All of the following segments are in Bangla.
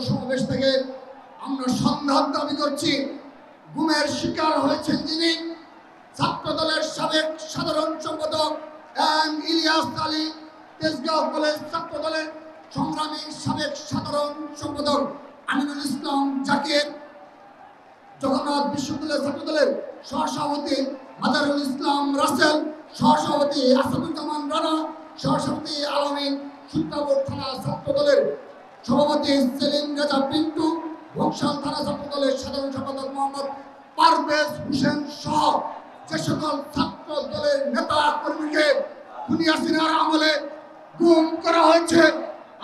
সমাবেশ থেকে আমরা সংঘাত দাবি করছি। গুমের শিকার হয়েছেন যিনি ছাত্রদলের সাবেক সাধারণ সম্পাদক ইলিয়াস আলী, তেজগাঁও কলেজ ছাত্রদলের সংগ্রামী সাবেক সাধারণ সম্পাদক আমিনুল ইসলাম জাকির, জগন্নাথ বিশ্ববিদ্যালয় ছাত্রদলের সহসভাপতি মাজারুল ইসলাম রাসেল, সহসভাপতি আসাদুজ্জামান রানা, সহসভাপতি আলামিন, সূত্রাপুর থানা ছাত্রদলের সভাপতি সেলিম রেজা পিন্টু, বংশাল থানা ছাত্রদলের সাধারণ সম্পাদক মোহাম্মদ পারভেজ হোসেন সহ যে সকল ছাত্র দলের নেতা কর্মীকে খুনি হাসিনার আমলে গুম করা হয়েছে,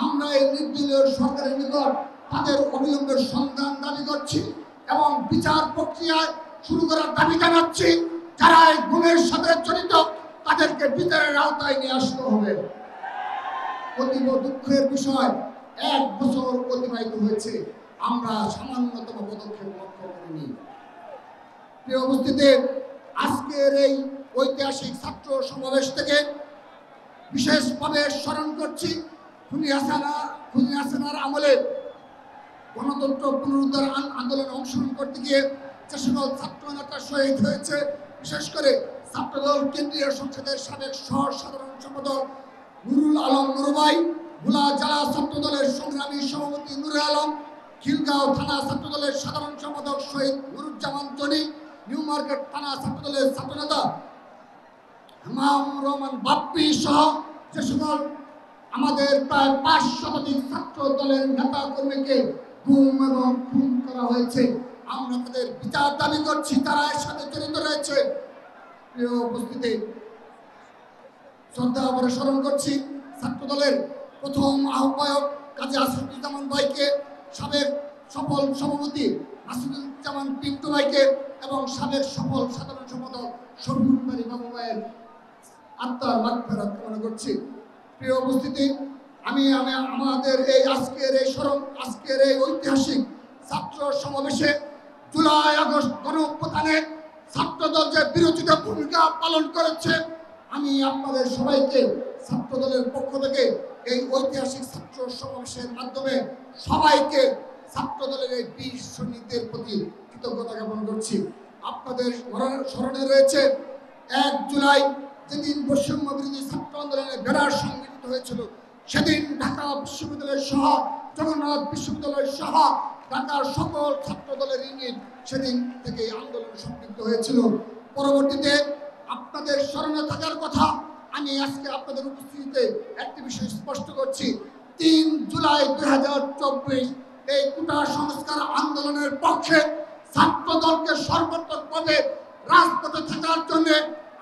আমরা এই নির্দলীয় সরকারের নিকট তাদের অবিলম্বের সন্ধান দাবি করছি এবং বিচার প্রক্রিয়ায় শুরু করার দাবি জানাচ্ছি। যারা এই গুমের সাথে জড়িত তাদেরকে বিচারের আওতায় নিয়ে আসতে হবে। অতীব দুঃখের বিষয়, 1 বছর অতিবাহিত হয়েছে, আমরা সামান্যতম পদক্ষেপ লক্ষ্য করিনি। প্রিয় উপস্থিতি, আজকের এই ঐতিহাসিক ছাত্র সমাবেশ থেকে বিশেষভাবে স্মরণ করছি খুনি হাসিনার আমলে গণতন্ত্র পুনরুদ্ধার আন্দোলনে অংশগ্রহণ করতে গিয়ে যে সকল ছাত্র নেতা শহীদ হয়েছে, বিশেষ করে ছাত্রদল কেন্দ্রীয় সংসদের সাবেক সাধারণ সম্পাদক নুরুল আলম নুরুভাই, ভোলা জেলা ছাত্রদলের সংগ্রামী সভাপতি নুরে আলম, খিলগাঁও থানা ছাত্রদলের সাধারণ সম্পাদক শহীদ নুরুজ্জামান জনি, নিউ মার্কেট থানা ছাত্রদলের ছাত্রনেতা ইমাম রহমান বাপ্পি সহ যে সকল আমাদের প্রায় 5 শতাধিক ছাত্র দলের নেতা কর্মীকে গুম এবং খুন করা হয়েছে, আমরা তাদের বিচার দাবি করছি। তারা এর সাথে জড়িত রয়েছে। প্রিয় উপস্থিতি, শ্রদ্ধা ভরে স্মরণ করছি ছাত্র দলের প্রথম আহ্বায়ক কাজী আসাদুজ্জামান ভাইকে, সাবেক সফল সভাপতি আসাদুজ্জামান পিন্টু ভাইকে এবং সাবেক সফল সাধারণ সম্পাদক শফিউল বারী বাবু ভাইয়ের আত্মার মাগফিরাত কামনা করছি। প্রিয় উপস্থিতি, আমি আমাদের এই আজকের এই ঐতিহাসিক ছাত্র সমাবেশে জুলাই আগস্ট গণঅভ্যুত্থানে ছাত্রদল যে বিরোচিত ভূমিকা পালন করেছে, আমি আপনাদের সবাইকে ছাত্রদলের পক্ষ থেকে এই ঐতিহাসিক ছাত্র সমাবেশের মাধ্যমে সবাইকে ছাত্রদলের এই বীর সৈনিকদের প্রতি কৃতজ্ঞতা জ্ঞাপন করছি। আপনাদের স্মরণে রয়েছে 1 জুলাই যেদিন বৈষম্য বিরোধী ছাত্র আন্দোলনের বেড়ার সংগঠিত হয়েছিল, সেদিন ঢাকা বিশ্ববিদ্যালয় সহ জগন্নাথ বিশ্ববিদ্যালয় সহ ঢাকার সকল ছাত্র দলের ইউনিট সেদিন থেকে আন্দোলন সম্পৃক্ত হয়েছিল। পরবর্তীতে আপনাদের স্মরণে থাকার কথা আমি আজকে আপনাদের উপস্থিতিতে একটি বিষয় স্পষ্ট করছি। 3 জুলাই 2024 এই কোটা সংস্কার আন্দোলনের পক্ষে ছাত্র দলকে সর্বাত্মকভাবে রাজপথে থাকার জন্য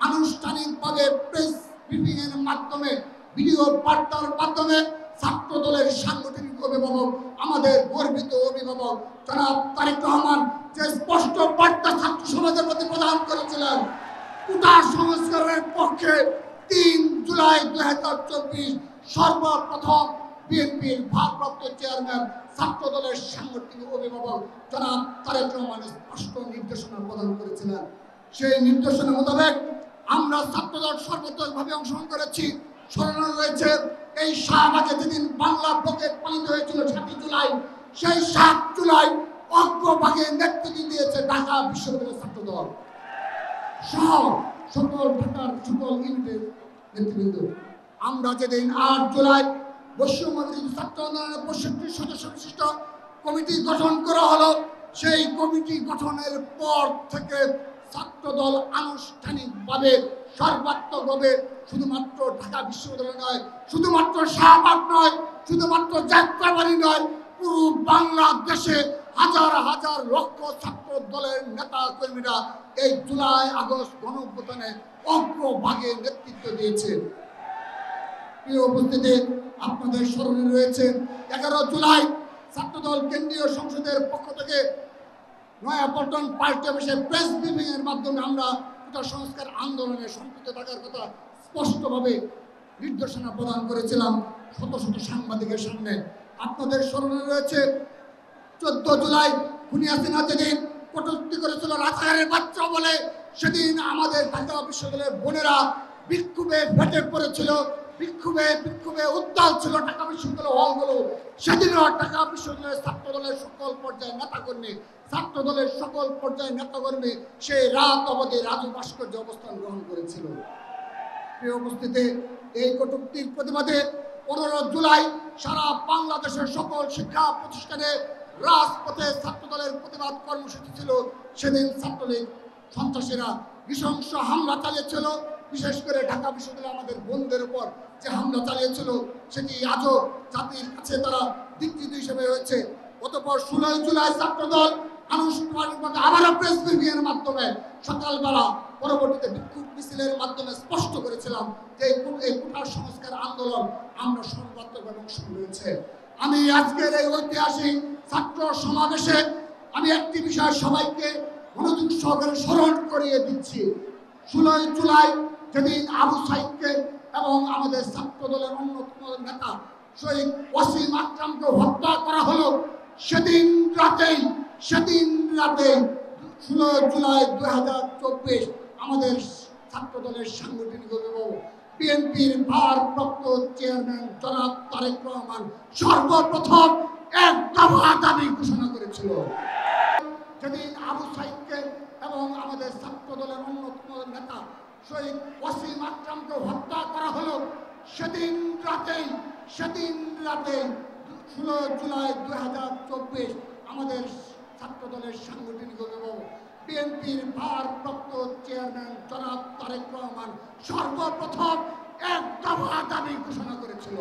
আনুষ্ঠানিকভাবে প্রেস ব্রিফিং এর মাধ্যমে, ভিডিও বার্তার মাধ্যমে ছাত্র দলের সাংগঠনিক অভিভাবক, আমাদের গর্বিত অভিভাবক জনাব তারেক রহমান যে স্পষ্ট বার্তা ছাত্র সমাজের প্রতি প্রদান করেছিলেন, কোটা সংস্কারের পক্ষে 3 জুলাই 2024 সর্বপ্রথম বিএনপির ভারপ্রাপ্ত চেয়ারম্যান ছাত্র দলের সাংগঠনিক অভিভাবক জনাব তারেক রহমান স্পষ্ট নির্দেশনা প্রদান করেছিলেন। সেই নির্দেশনা মোতাবেক আমরা ছাত্রদল সর্বোচ্চভাবে অংশগ্রহণ করেছি। স্মরণে রয়েছে এই শাহবাগে যেদিন বাংলা ব্লকেট পালিত হয়েছিল 7 জুলাই, সেই 7 জুলাই অগ্রভাগে নেতৃত্ব দিয়েছে ঢাকা বিশ্ববিদ্যালয়ের ছাত্রদল সহ সকল ঢাকার সকল ইউনিটের নেতৃবৃন্দ। আমরা যেদিন 8 জুলাই বৈষম্য বিরোধী ছাত্র আন্দোলনের 65 সদস্য বিশিষ্ট কমিটি গঠন করা হলো, সেই কমিটি গঠনের পর থেকে ছাত্রদল আনুষ্ঠানিকভাবে সর্বাত্মকভাবে শুধুমাত্র ঢাকা বিশ্ববিদ্যালয় নয়, শুধুমাত্র শাহবাগ নয়, শুধুমাত্র যাত্রাবাড়ি নয়, পুরো বাংলাদেশে হাজার হাজার লক্ষ ছাত্র দলের নেতা কর্মীরা এই জুলাই আগস্ট গণঅভ্যুত্থানে অগ্রভাগে নেতৃত্ব দিয়েছে। প্রিয় উপস্থিতি, আপনাদের স্মরণে রয়েছে 11 জুলাই ছাত্রদল কেন্দ্রীয় সংসদের পক্ষ থেকে নয়াপল্টন পার্টি অফিসে প্রেস ব্রিফিং এর মাধ্যমে আমরা কোটা সংস্কার আন্দোলনে সম্পৃক্ত থাকার কথা স্পষ্টভাবে নির্দেশনা প্রদান করেছিলাম শত শত সাংবাদিকের সামনে। আপনাদের স্মরণে রয়েছে 14 জুলাই খুনি হাসিনা যেদিন কটূক্তি করেছিল রাজাকারের বাচ্চা বলে, সেদিন আমাদের ঢাকা বিশ্ববিদ্যালয়ের বোনেরা বিক্ষোভে ফেটে পড়েছিল। বিক্ষোভে বিক্ষোভে উত্তাল ছিল ঢাকা বিশ্ববিদ্যালয় হলগুলো। সেদিনও ঢাকা বিশ্ববিদ্যালয়ের ছাত্র দলের সকল পর্যায়ের নেতাকর্মী, ছাত্র দলের সকল পর্যায়ের নেতাকর্মী সেই রাত অবধি রাজু ভাস্কর্যে অবস্থান গ্রহণ করেছিল। প্রিয় উপস্থিতি, এই কটূক্তির প্রতিবাদে 15 জুলাই সারা বাংলাদেশের সকল শিক্ষা প্রতিষ্ঠানে রাজপথে ছাত্র দলের প্রতিবাদ কর্মসূচি ছিল। সেদিন ছাত্রলীগ সন্ত্রাসীরা নৃশংস হামলা চালিয়েছিল, বিশেষ করে ঢাকা বিশ্ববিদ্যালয়ে আমাদের বোনদের উপর যে হামলা চালিয়েছিল সেটি আজও জাতির কাছে তারা দিকচিত হিসেবে হয়েছে। অতঃপর 16 জুলাই ছাত্রদল আনুষ্ঠানিকভাবে আবারও প্রেস ব্রিফিং এর মাধ্যমে সকালবেলা পরবর্তীতে বিক্ষোভ মিছিলের মাধ্যমে স্পষ্ট করেছিলাম যে এই কোটা সংস্কার আন্দোলন আমরা সর্বাত্মকভাবে অংশ নিয়েছে। আমি আজকের এই ঐতিহাসিক ছাত্র সমাবেশে আমি একটি বিষয় সবাইকে মনোযোগ সহকারে স্মরণ করিয়ে দিচ্ছি। 16 জুলাই যেদিন আবু সাইদকে এবং আমাদের ছাত্র দলের অন্যতম নেতা শহীদ ওয়াসিম আকরামকে হত্যা করা হলো, সেদিন রাতে 16 জুলাই 2024 আমাদের ছাত্র দলের সাংগঠনিক অভিভাবক বিএনপির ভারপ্রাপ্ত চেয়ারম্যান জনাব তারেক রহমান সর্বপ্রথম এক দফা দাবি ঘোষণা করেছিল। যেদিন আবু সাইদকে এবং আমাদের ছাত্র দলের অন্যতম নেতা শহীদ ওয়াসিম আকরামকে হত্যা করা হলো, সেদিন রাতে 16 জুলাই 2024 আমাদের ছাত্র দলের সাংগঠনিক অভিভাবক বিএনপির ভারপ্রাপ্ত চেয়ারম্যান জনাব তারেক রহমান সর্বপ্রথম এক দফা দাবি ঘোষণা করেছিল।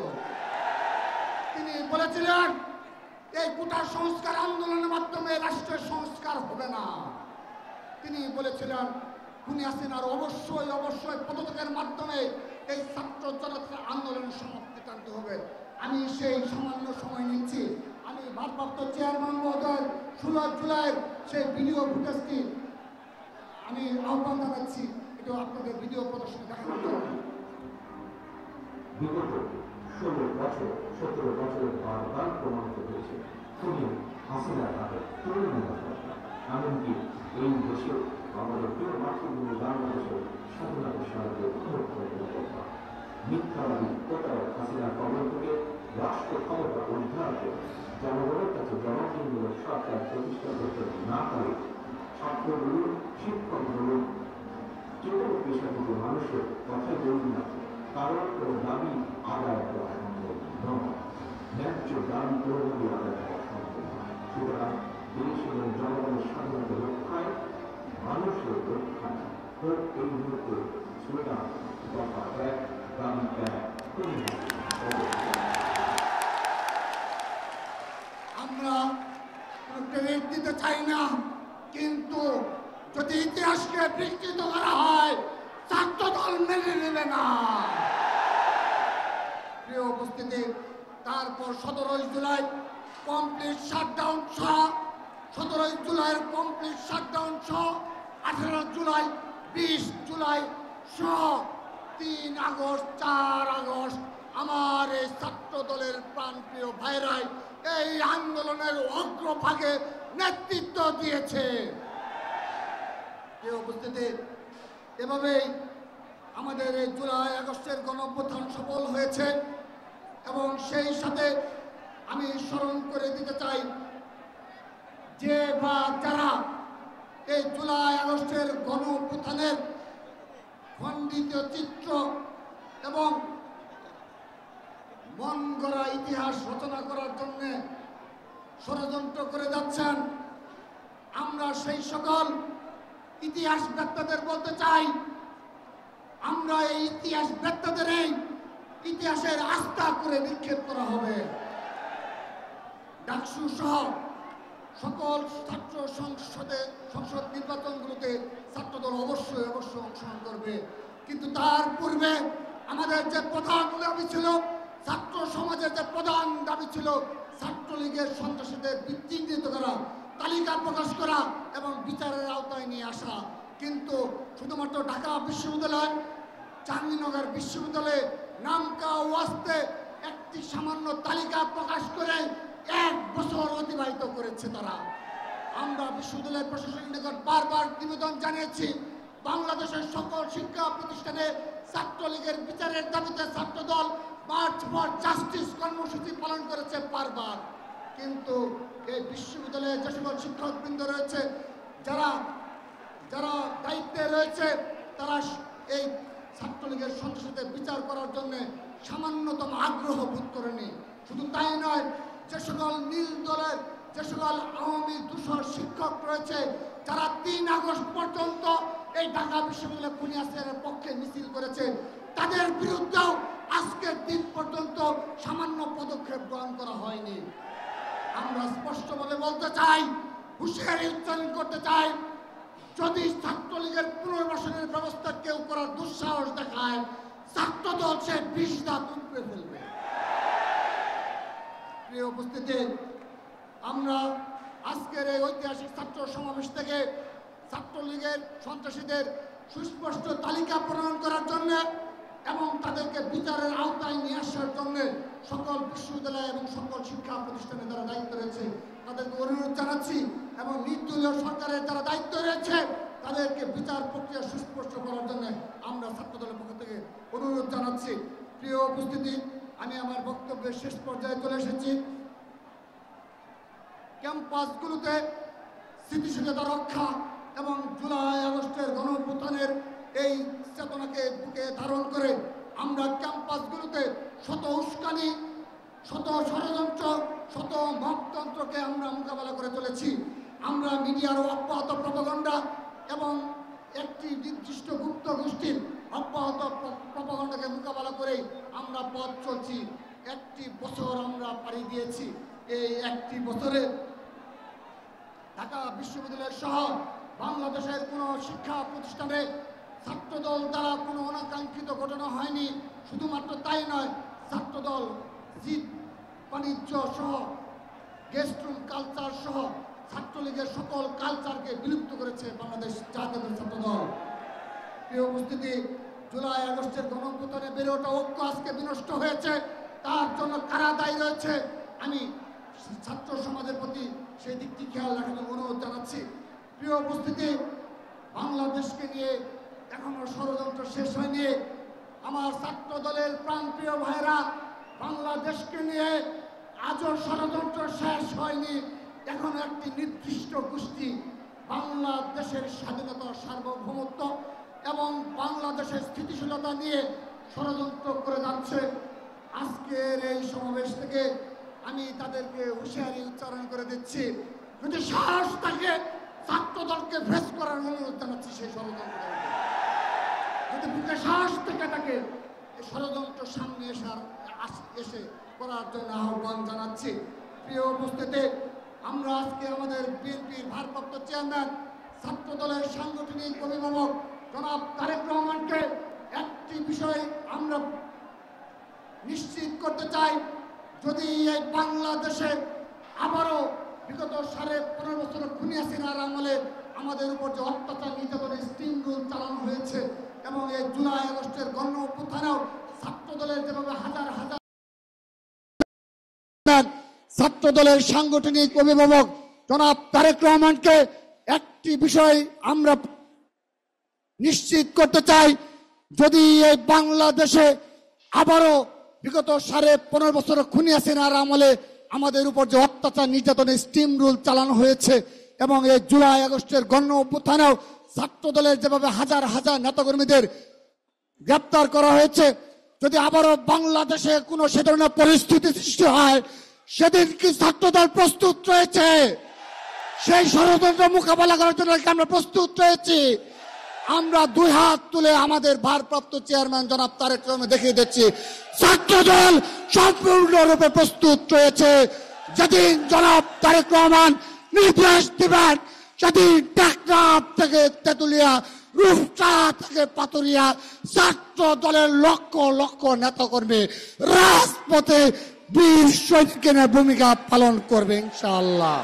তিনি বলেছিলেন এই কোটা সংস্কার আন্দোলনের মাধ্যমে রাষ্ট্রের সংস্কার হবে না। তিনি বলেছিলেন খুনি হাসিনার অবশ্যই পদত্যাগের মাধ্যমে এই ছাত্র জনতার আন্দোলনের সমাপ্তি টানতে হবে। আমি সেই সামান্য সময় নিচ্ছি, আমি ভারপ্রাপ্ত চেয়ারম্যান মহোদয় 16 জুলাইয়ের সেই ভিডিও ফুটেজটি আমি আহ্বান জানাচ্ছি, এটা আপনাদের ভিডিও প্রদর্শন দেখানোর জন্য। বিগত 16 বছর 17 বছরের বারবার প্রমাণিত হয়েছে খুনি হাসিনার হাতে তুলে নেওয়া দরকার। এমনকি এই দেশে আমাদের প্রিয় মাতৃভূমি বাংলাদেশের স্বাধীনতার সাহায্যে উদ্ধার করে দেওয়া দরকার। মিথ্যাবাদী প্রতারক হাসিনার কবল থেকে রাষ্ট্র ক্ষমতা উদ্ধার করে জনগণের কাছে জনগণমূলক সরকার প্রতিষ্ঠা করতে না পারে ছাত্রগুলো, শিক্ষকগুলো, যে কোনো পেশাগত মানুষের কথা বলুন না, কারণ কোনো দাবি আদায় করা সম্ভব নয়। ন্যায্য দাবি কোনোভাবে আদায় করা সম্ভব নয়। সুতরাং দেশ এবং জনগণের স্বাধীনতা রক্ষায়, মানুষের রক্ষায় হোক এই মুহূর্তে স্লোগান দফা 1 দাবি 1 আমরা ক্রেডিট দিতে চাই না, কিন্তু যদি ইতিহাসকে বিকৃত করা হয় ছাত্র দল মেনে নেবে না। প্রিয় উপস্থিতি, তারপর 17 জুলাই কমপ্লিট শাটডাউন সহ 17 জুলাইয়ের কমপ্লিট শাটডাউন সহ 18 জুলাই 20 জুলাই সহ 3 আগস্ট 4 আগস্ট আমার এই ছাত্র দলের প্রাণপ্রিয় ভাইরাই এই আন্দোলনের অগ্রভাগে নেতৃত্ব দিয়েছে। এই উপস্থিতি, এভাবেই আমাদের এই জুলাই আগস্টের গণঅভ্যুত্থান সফল হয়েছে। এবং সেই সাথে আমি স্মরণ করে দিতে চাই যে বা যারা এই জুলাই আগস্টের গণঅভ্যুত্থানের খণ্ডিত চিত্র এবং মন গড়া ইতিহাস রচনা করার জন্য ষড়যন্ত্র করে যাচ্ছেন, আমরা সেই সকল ইতিহাস বেত্তাদের বলতে চাই, আমরা এই ইতিহাস বেত্তাদের এই ইতিহাসের আস্থা করে নিক্ষেপ করা হবে। ডাকসু সহ সকল ছাত্র সংসদ নির্বাচনগুলোতে ছাত্রদল অবশ্যই অংশগ্রহণ করবে। কিন্তু তার পূর্বে আমাদের যে প্রধান দাবি ছিল, ছাত্র সমাজের যে প্রধান দাবি ছিল ছাত্রলীগের সন্ত্রাসীদের চিহ্নিত করা, তালিকা প্রকাশ করা এবং বিচারের আওতায় নিয়ে আসা। কিন্তু শুধুমাত্র ঢাকা বিশ্ববিদ্যালয়, জাহাঙ্গীরনগর বিশ্ববিদ্যালয়ে নামকা ওয়াস্তে একটি সামান্য তালিকা প্রকাশ করে 1 বছর অতিবাহিত করেছে তারা। আমরা বিশ্ববিদ্যালয় প্রশাসনের নিকট বারবার নিবেদন জানিয়েছি, বাংলাদেশের সকল শিক্ষা প্রতিষ্ঠানে ছাত্রলীগের বিচারের দাবিতে ছাত্রদল মার্চ ফর জাস্টিস কর্মসূচি পালন করেছে বারবার, কিন্তু এই বিশ্ববিদ্যালয়ে যে সকল শিক্ষকবৃন্দ রয়েছে, যারা যারা দায়িত্বে রয়েছে, তারা এই ছাত্রলীগের সন্ত্রাসীদের বিচার করার জন্য সামান্যতম আগ্রহ বোধ করেনি। শুধু তাই নয়, যে সকল নীল দলের যে সকল আওয়ামী দূষর শিক্ষক রয়েছে, যারা 3 আগস্ট পর্যন্ত এই ঢাকা বিশ্ববিদ্যালয় খুনিয়াসের পক্ষে মিছিল করেছে, তাদের বিরুদ্ধেও আজকের দিন পর্যন্ত সামান্য পদক্ষেপ গ্রহণ করা হয়নি। আমরা স্পষ্টভাবে বলতে চাই, হুঁশিয়ারি উচ্চারণ করতে চাই, যদি ছাত্রলীগের পুনর্বাসনের ব্যবস্থা কেউ করার দুঃসাহস দেখায়, ছাত্রদল সে 20 দাঁত উপড়ে ফেলবে। প্রিয় উপস্থিতি, আমরা আজকের এই ঐতিহাসিক ছাত্র সমাবেশ থেকে ছাত্রলীগের সন্ত্রাসীদের সুস্পষ্ট তালিকা প্রণয়ন করার জন্য এবং তাদেরকে বিচারের আওতায় নিয়ে আসার জন্য সকল বিশ্ববিদ্যালয় এবং সকল শিক্ষা প্রতিষ্ঠানে যারা দায়িত্ব রয়েছে তাদেরকে অনুরোধ জানাচ্ছি, এবং নির্দলীয় সরকারের যারা দায়িত্ব রয়েছে তাদেরকে বিচার প্রক্রিয়া সুস্পষ্ট করার জন্য আমরা ছাত্রদলের পক্ষ থেকে অনুরোধ জানাচ্ছি। প্রিয় উপস্থিতি, আমি আমার বক্তব্যের শেষ পর্যায়ে চলে এসেছি। ক্যাম্পাসগুলোতে স্থিতিশীলতা রক্ষা এবং জুলাই আগস্টের গণঅভ্যুত্থানের এই চেতনাকে বুকে ধারণ করে আমরা ক্যাম্পাসগুলোতে শত উস্কানি, শত ষড়যন্ত্র, শত মপতন্ত্রকে আমরা মোকাবেলা করে চলেছি। আমরা মিডিয়ার অব্যাহত প্রপাগান্ডা এবং একটি নির্দিষ্ট গুপ্ত গোষ্ঠীর অব্যাহত প্রপাগান্ডাকে মোকাবেলা করে আমরা পথ চলছি। 1টি বছর আমরা পাড়ি দিয়েছি। এই 1টি বছরে ঢাকা বিশ্ববিদ্যালয় সহ বাংলাদেশের কোনো শিক্ষা প্রতিষ্ঠানে ছাত্রদল দ্বারা কোনো অনাকাঙ্ক্ষিত ঘটনা হয়নি। শুধুমাত্র তাই নয়, ছাত্রদল জিত বাণিজ্য সহ গেস্ট রুম কালচার সহ ছাত্রলীগের সকল কালচারকে বিলুপ্ত করেছে বাংলাদেশ জাতীয় ছাত্রদল। প্রিয় উপস্থিতি, জুলাই আগস্টের গণঅভ্যুত্থানে বেড়ে ওঠা ঐক্য আজকে বিনষ্ট হয়েছে। তার জন্য কারা দায়ী রয়েছে, আমি ছাত্র সমাজের প্রতি সেই দিকটি খেয়াল রাখার অনুরোধ জানাচ্ছি। প্রিয় উপস্থিতি, বাংলাদেশকে নিয়ে এখনো ষড়যন্ত্র শেষ হয়নি। আমার ছাত্র দলের প্রাণপ্রিয় ভাইরা, বাংলাদেশকে নিয়ে আজও ষড়যন্ত্র শেষ হয়নি। এখন একটি নির্দিষ্ট গোষ্ঠী বাংলাদেশের স্বাধীনতা, সার্বভৌমত্ব এবং বাংলাদেশের স্থিতিশীলতা নিয়ে ষড়যন্ত্র করে যাচ্ছে। আজকের এই সমাবেশ থেকে আমি তাদেরকে হুঁশিয়ারি উচ্চারণ করে দিচ্ছি, যদি সাহস থাকে ছাত্র দলকে ফেস করার অনুরোধ জানাচ্ছি। সেই ষড়যন্ত্রকে যদি বুকে সাহস থেকে থাকে, এই ষড়যন্ত্র সামনে এসে করার জন্য আহ্বান জানাচ্ছি। প্রিয় উপস্থিতি, আমরা আজকে আমাদের বিএনপির ভারপ্রাপ্ত চেয়ারম্যান, ছাত্র দলের সাংগঠনিক অভিভাবক জনাব তারেক রহমানকে একটি বিষয় আমরা নিশ্চিত করতে চাই, যদি এই বাংলাদেশে আবারও বিগত 15.5 বছর খুনি হাসিনার আমলে আমাদের উপর যে অত্যাচার, নির্যাতনের স্টিম রুল চালানো হয়েছে এবং এই জুলাই আগস্টের গণঅভ্যুত্থানেও ছাত্র দলের যেভাবে হাজার হাজার ছাত্র দলের সাংগঠনিক অভিভাবক জনাব তারেক রহমানকে একটি বিষয় আমরা নিশ্চিত করতে চাই, যদি এই বাংলাদেশে আবারও বিগত 15.5 বছর খুনি হাসিনার আমলে আমাদের উপর যে অত্যাচার, নির্যাতনের স্টিম রুল চালানো হয়েছে এবং এই জুলাই আগস্টের গণঅভ্যুত্থানেও ছাত্র দলের যেভাবে হাজার হাজার নেতাকর্মীদের গ্রেপ্তার করা হয়েছে, যদি আবারও বাংলাদেশে কোনো সে ধরনের পরিস্থিতি সৃষ্টি হয়, সেদিন কি ছাত্রদল প্রস্তুত রয়েছে? সেই ষড়যন্ত্র মোকাবেলা করার জন্য আমরা প্রস্তুত রয়েছি। আমরা 2 হাত তুলে আমাদের ভারপ্রাপ্ত চেয়ারম্যান জনাব তারেক রহমান দেখিয়ে দিচ্ছি, ছাত্রদল সম্পূর্ণরূপে প্রস্তুত রয়েছে। যেদিন জনাব তারেক রহমান নির্দেশ দিবেন, সেদিন টেকনাফ থেকে তেতুলিয়া, রূপসা থেকে পাতুরিয়া ছাত্র দলের লক্ষ লক্ষ নেতাকর্মী রাজপথে বীর শহীদের ভূমিকা পালন করবে ইনশাআল্লাহ।